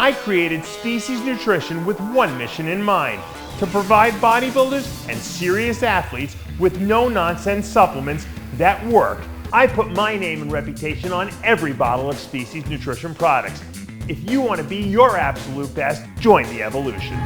I created Species Nutrition with one mission in mind: to provide bodybuilders and serious athletes with no-nonsense supplements that work. I put my name and reputation on every bottle of Species Nutrition products. If you want to be your absolute best, join the evolution.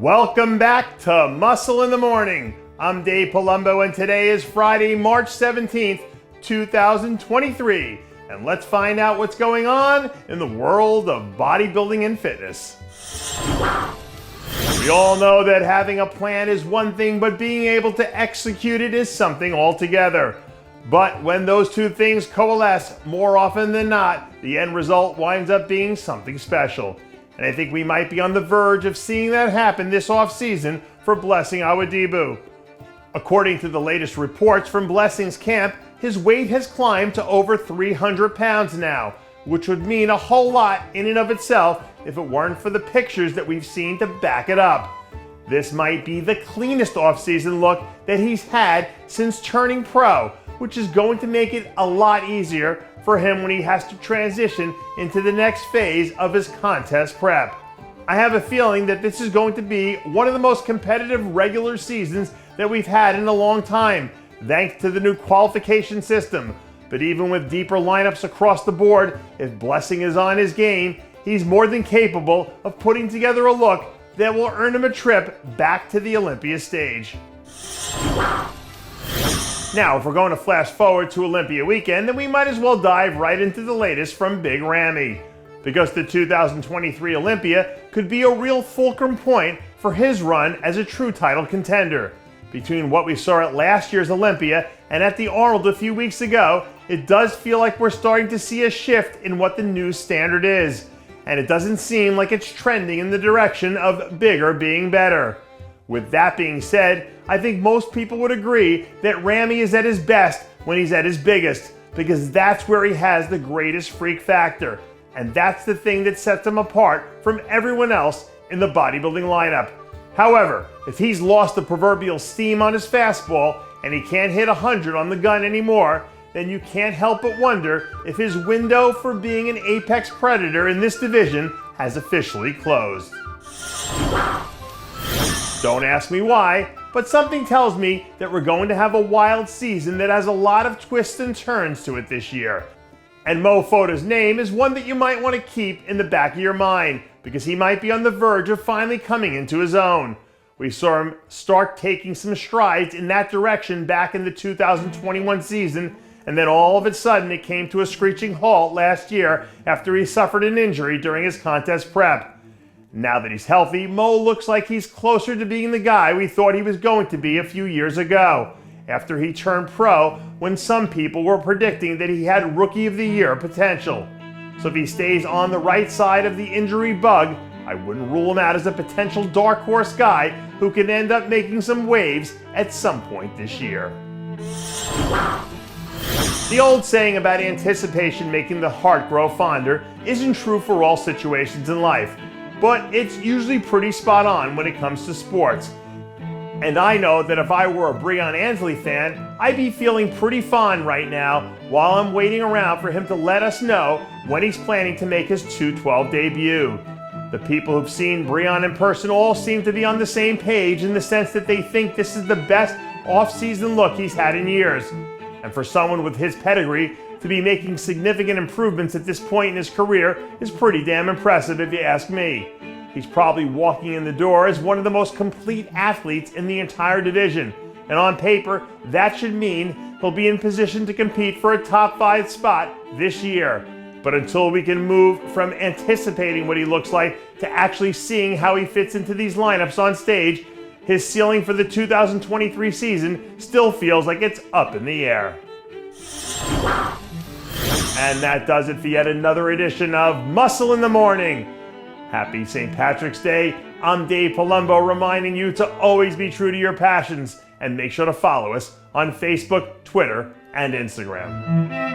Welcome back to Muscle in the Morning. I'm Dave Palumbo, and today is Friday, March 17th, 2023. And let's find out what's going on in the world of bodybuilding and fitness. We all know that having a plan is one thing, but being able to execute it is something altogether. But when those two things coalesce, more often than not, the end result winds up being something special. And I think we might be on the verge of seeing that happen this off-season for Blessing Awodibu. According to the latest reports from Blessing's camp, his weight has climbed to over 300 pounds now, which would mean a whole lot in and of itself if it weren't for the pictures that we've seen to back it up. This might be the cleanest off-season look that he's had since turning pro, which is going to make it a lot easier for him when he has to transition into the next phase of his contest prep. I have a feeling that this is going to be one of the most competitive regular seasons that we've had in a long time, thanks to the new qualification system. But even with deeper lineups across the board, if Blessing is on his game, he's more than capable of putting together a look that will earn him a trip back to the Olympia stage. Now, if we're going to flash forward to Olympia weekend, then we might as well dive right into the latest from Big Ramy. Because the 2023 Olympia could be a real fulcrum point for his run as a true title contender. Between what we saw at last year's Olympia and at the Arnold a few weeks ago, it does feel like we're starting to see a shift in what the new standard is. And it doesn't seem like it's trending in the direction of bigger being better. With that being said, I think most people would agree that Ramy is at his best when he's at his biggest, because that's where he has the greatest freak factor. And that's the thing that sets him apart from everyone else in the bodybuilding lineup. However, if he's lost the proverbial steam on his fastball and he can't hit 100 on the gun anymore, then you can't help but wonder if his window for being an apex predator in this division has officially closed. Don't ask me why, but something tells me that we're going to have a wild season that has a lot of twists and turns to it this year. And Mo Foda's name is one that you might want to keep in the back of your mind, because he might be on the verge of finally coming into his own. We saw him start taking some strides in that direction back in the 2021 season, and then all of a sudden it came to a screeching halt last year after he suffered an injury during his contest prep. Now that he's healthy, Mo looks like he's closer to being the guy we thought he was going to be a few years ago, after he turned pro when some people were predicting that he had Rookie of the Year potential. So if he stays on the right side of the injury bug, I wouldn't rule him out as a potential dark horse guy who could end up making some waves at some point this year. The old saying about anticipation making the heart grow fonder isn't true for all situations in life, but it's usually pretty spot on when it comes to sports. And I know that if I were a Breon fan, I'd be feeling pretty fond right now while I'm waiting around for him to let us know when he's planning to make his 212 debut. The people who've seen Breon in person all seem to be on the same page in the sense that they think this is the best off-season look he's had in years. And for someone with his pedigree to be making significant improvements at this point in his career is pretty damn impressive if you ask me. He's probably walking in the door as one of the most complete athletes in the entire division. And on paper, that should mean he'll be in position to compete for a top 5 spot this year. But until we can move from anticipating what he looks like to actually seeing how he fits into these lineups on stage, his ceiling for the 2023 season still feels like it's up in the air. And that does it for yet another edition of Muscle in the Morning. Happy St. Patrick's Day. I'm Dave Palumbo, reminding you to always be true to your passions, and make sure to follow us on Facebook, Twitter, and Instagram.